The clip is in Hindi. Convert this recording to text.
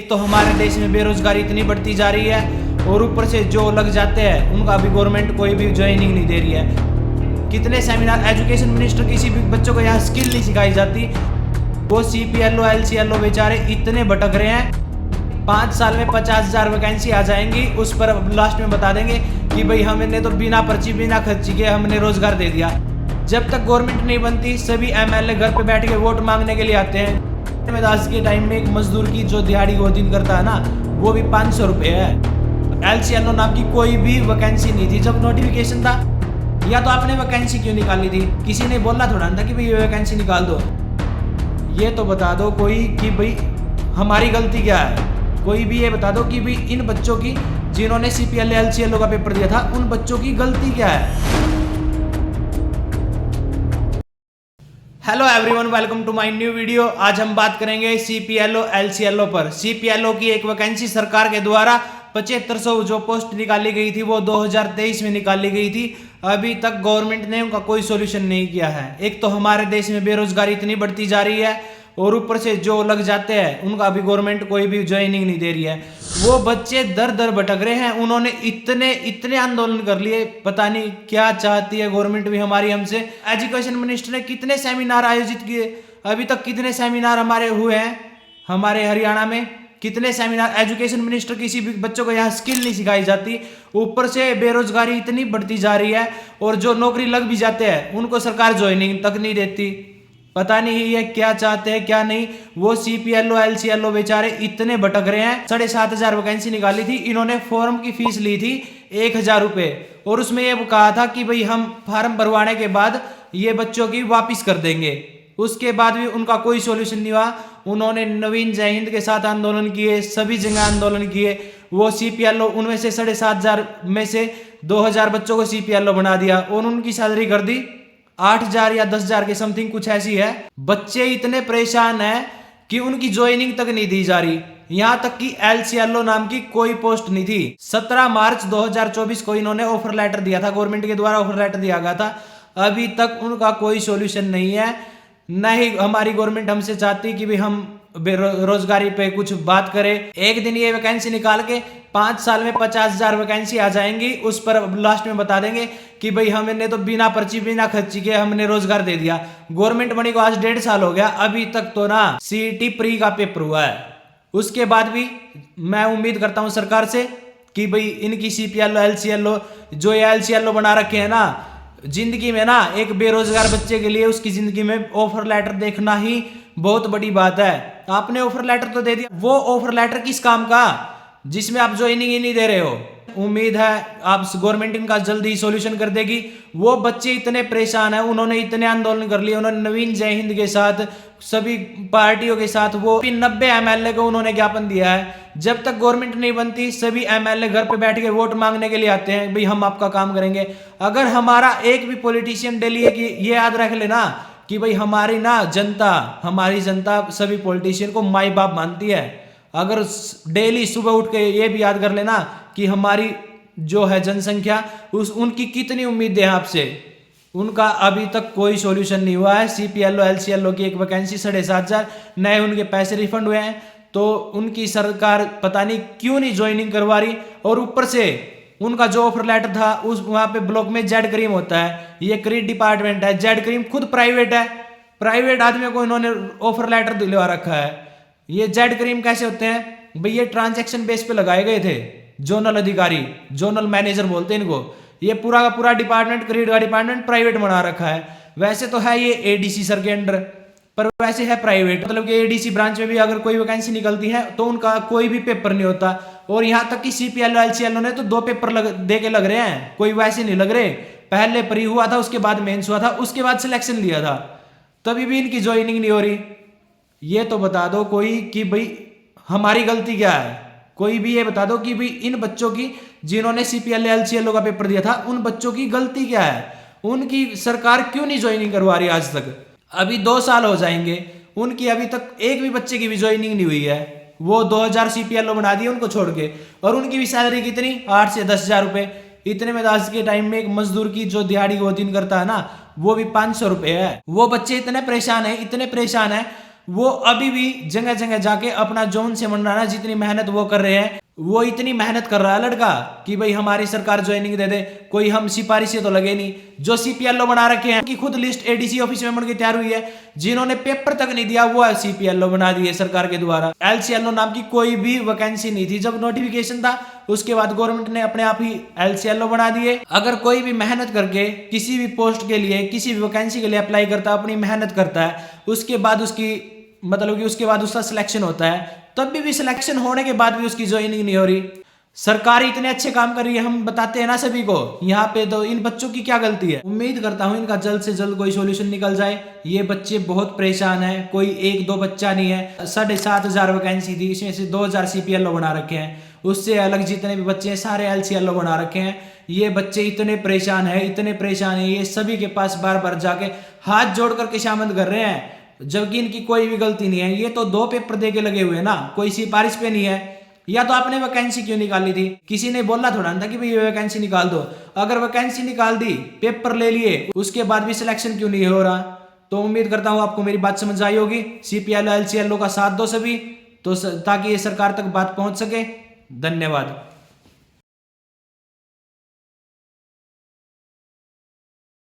एक तो हमारे देश में बेरोजगारी इतनी बढ़ती जा रही है और ऊपर से जो लग जाते हैं उनका अभी गवर्नमेंट कोई भी ज्वाइनिंग नहीं दे रही है। कितने सेमिनार, एजुकेशन मिनिस्टर किसी भी बच्चों को यहाँ स्किल नहीं सिखाई जाती। वो CPLO LCLO बेचारे इतने भटक रहे हैं। 5 साल में 50,000 वैकेंसी आ जाएंगी, उस पर लास्ट में बता देंगे कि भाई हमने तो बिना पर्ची बिना खर्ची के हमने रोजगार दे दिया। जब तक गवर्नमेंट नहीं बनती सभी MLA घर पे बैठ के वोट मांगने के लिए आते हैं। आज के टाइम में एक मजदूर की जो दिहाड़ी वो दिन करता है ना, वो भी 500 रुपये है। LCLO नाम की कोई भी वैकेंसी नहीं थी जब नोटिफिकेशन था। या तो आपने वैकेंसी क्यों निकाली थी? किसी ने बोलना थोड़ा था कि भाई ये वैकेंसी निकाल दो। ये तो बता दो कोई कि भाई हमारी गलती क्या है। कोई भी ये बता दो कि भाई इन बच्चों की जिन्होंने CPLO LCLO का पेपर दिया था उन बच्चों की गलती क्या है। Hello everyone, welcome to my new video. आज हम बात करेंगे CPLO LCLO पर। CPLO की एक वैकेंसी सरकार के द्वारा 7500 जो पोस्ट निकाली गई थी वो 2023 में निकाली गई थी। अभी तक गवर्नमेंट ने उनका कोई सोल्यूशन नहीं किया है। एक तो हमारे देश में बेरोजगारी इतनी बढ़ती जा रही है और ऊपर से जो लग जाते हैं उनका अभी गवर्नमेंट कोई भी ज्वाइनिंग नहीं दे रही है। वो बच्चे दर दर भटक रहे हैं। उन्होंने इतने आंदोलन कर लिए, पता नहीं क्या चाहती है गवर्नमेंट भी हमारी हमसे। एजुकेशन मिनिस्टर ने कितने सेमिनार आयोजित किए, अभी तक कितने सेमिनार हमारे हुए हैं हमारे हरियाणा में, कितने सेमिनार। एजुकेशन मिनिस्टर किसी भी बच्चों को यहाँ स्किल नहीं सिखाई जाती। ऊपर से बेरोजगारी इतनी बढ़ती जा रही है और जो नौकरी लग भी जाते हैं उनको सरकार ज्वाइनिंग तक नहीं देती। पता नहीं ये क्या चाहते हैं क्या नहीं। वो CPLO LCLO बेचारे इतने भटक रहे हैं। 7,500 वैकेंसी निकाली थी, इन्होंने फॉर्म की फीस ली थी 1,000 रुपये और उसमें ये कहा था कि भाई हम फार्म भरवाने के बाद ये बच्चों की वापिस कर देंगे। उसके बाद भी उनका कोई सोल्यूशन नहीं हुआ। उन्होंने नवीन जय हिंद के साथ आंदोलन किए, सभी जगह आंदोलन किए। वो CPLO उनमें से 7,500 में से 2,000 बच्चों को CPLO बना दिया और उनकी सैलरी कर दी 8,000 या 10,000 के समथिंग कुछ ऐसी है। बच्चे इतने परेशान हैं कि उनकी ज्वाइनिंग तक नहीं दी जा रही। यहां तक कि LCLO नाम की कोई पोस्ट नहीं थी। 17 मार्च 2024 को इन्होंने ऑफर लेटर दिया था, गवर्नमेंट के द्वारा ऑफर लेटर दिया गया था। अभी तक उनका कोई सोल्यूशन नहीं है। न ही हमारी गवर्नमेंट हमसे चाहती कि भी हम बेरोजगारी पे कुछ बात करें। एक दिन ये वैकेंसी निकाल के 5 साल में 50,000 वैकेंसी आ जाएंगी, उस पर लास्ट में बता देंगे कि भाई हमने तो बिना पर्ची बिना खर्ची के हमने रोजगार दे दिया। गवर्नमेंट बनी को आज 1.5 साल हो गया, अभी तक तो ना CET प्री का पेपर हुआ है। उसके बाद भी मैं उम्मीद करता हूं सरकार से कि भाई इनकी CPLO LCLO जो ये LCLO बना रखे हैं ना, जिंदगी में ना एक बेरोजगार बच्चे के लिए उसकी जिंदगी में ऑफर लेटर देखना ही बहुत बड़ी बात है। आपने ऑफर लेटर तो दे दिया, वो ऑफर लेटर किस काम का जिसमें आप ज्वाइनिंग ही नहीं दे रहे हो। उम्मीद है आप गवर्नमेंट इनका जल्दी सोल्यूशन कर देगी। वो बच्चे इतने परेशान हैं, उन्होंने इतने आंदोलन कर लिए। उन्होंने नवीन जय हिंद के साथ सभी पार्टियों के साथ वो 90 MLA को उन्होंने ज्ञापन दिया है। जब तक गवर्नमेंट नहीं बनती सभी MLA घर पे बैठ के वोट मांगने के लिए आते हैं, भाई हम आपका काम करेंगे। अगर हमारा एक भी पॉलिटिशियन डेली है कि ये याद रख लेना कि भाई हमारी जनता सभी पॉलिटिशियन को माई बाप मानती है। अगर डेली सुबह उठ के ये भी याद कर लेना कि हमारी जो है जनसंख्या उनकी कितनी उम्मीदें हैं आपसे। उनका अभी तक कोई सॉल्यूशन नहीं हुआ है। CPLO LCLO की एक वैकेंसी 7,500 नए उनके पैसे रिफंड हुए हैं, तो उनकी सरकार पता नहीं क्यों नहीं ज्वाइनिंग करवा रही। और ऊपर से उनका जो ऑफर लेटर था उस वहां पे ब्लॉक में जेड क्रीम होता है, ये क्रीड डिपार्टमेंट है। जेड क्रीम खुद प्राइवेट है, प्राइवेट आदमी को इन्होंने ऑफर लेटर दिलवा रखा है। ये जेड क्रीम कैसे होते हैं भाई? ये ट्रांजैक्शन बेस पे लगाए गए थे। जोनल अधिकारी, जोनल मैनेजर बोलते हैं इनको। ये पूरा का पूरा डिपार्टमेंट, क्रीड का डिपार्टमेंट प्राइवेट बना रखा है। वैसे तो है ये ADC सर के अंडर, पर वैसे है प्राइवेट। मतलब कि ADC ब्रांच में भी अगर कोई वैकेंसी निकलती है तो उनका कोई भी पेपर नहीं होता। और यहाँ तक कि CPLO LCLO ने तो 2 पेपर दे के लग रहे हैं, कोई वैसे नहीं लग रहे। पहले प्री हुआ था, उसके बाद मेंस हुआ था, उसके बाद सिलेक्शन लिया था, तभी भी इनकी ज्वाइनिंग नहीं हो रही। ये तो बता दो कोई कि भाई हमारी गलती क्या है। कोई भी ये बता दो कि भाई इन बच्चों की जिन्होंने CPLO LCLO का पेपर दिया था उन बच्चों की गलती क्या है। उनकी सरकार क्यों नहीं ज्वाइनिंग करवा रही आज तक? अभी 2 साल हो जाएंगे, उनकी अभी तक एक भी बच्चे की भी ज्वाइनिंग नहीं हुई है। वो 2,000 CPLO बना दिए उनको छोड़ के, और उनकी भी सैलरी कितनी 8 से 10,000 रुपए। इतने में आज के टाइम में एक मजदूर की जो दिहाड़ी वो दिन करता है ना, वो भी 500 रुपए है। वो बच्चे इतने परेशान है वो अभी भी जगह जगह जाके अपना जोन से मंडराना, जितनी मेहनत वो कर रहे हैं, वो इतनी मेहनत कर रहा है लड़का कि भाई हमारी सरकार ज्वाइनिंग दे दे, कोई हम सिपारिश से तो लगे नहीं। जो सीपीएलओ बना रखे हैं कि खुद लिस्ट एडीसी ऑफिस में बनकर तैयार हुई है, जिन्होंने पेपर तक नहीं दिया वो सीपीएलओ बना दिए सरकार के द्वारा। एलसीएलओ नाम की कोई भी वैकेंसी नहीं थी जब नोटिफिकेशन था, उसके बाद गवर्नमेंट ने अपने आप ही एलसीएलओ बना दिए। अगर कोई भी मेहनत करके किसी भी पोस्ट के लिए, किसी भी वैकेंसी के लिए अप्लाई करता है, अपनी मेहनत करता है, उसके बाद उसकी मतलब कि उसके बाद उसका सिलेक्शन होता है, तब भी सिलेक्शन होने के बाद भी उसकी ज्वाइनिंग नहीं हो रही। सरकार इतने अच्छे काम कर रही है, हम बताते हैं ना सभी को, यहाँ पे तो इन बच्चों की क्या गलती है। उम्मीद करता हूँ इनका जल्द से जल्द कोई सॉल्यूशन निकल जाए। ये बच्चे बहुत परेशान हैं, कोई एक दो बच्चा नहीं है। 7,500 वैकेंसी थी, इसमें से 2,000 सीपीएलओ बना रखे हैं, उससे अलग जितने भी बच्चे हैं सारे एलसीएलओ बना रखे हैं। ये बच्चे इतने परेशान है, इतने परेशान है, ये सभी के पास बार बार जाके हाथ जोड़ कर खुशामद कर रहे हैं, जबकि इनकी कोई भी गलती नहीं है। ये तो 2 पेपर दे के लगे हुए हैं ना, कोई सिफारिश पे नहीं है। या तो आपने वैकेंसी क्यों निकाली थी? किसी ने बोला थोड़ा था कि भाई ये वैकेंसी निकाल दो। अगर वैकेंसी निकाल दी, पेपर ले लिए, उसके बाद भी सिलेक्शन क्यों नहीं हो रहा? तो उम्मीद करता हूं आपको मेरी बात समझ आई होगी। सीपीएलओ एलसीएलओ का साथ दो सभी, तो ताकि ये सरकार तक बात पहुंच सके। धन्यवाद।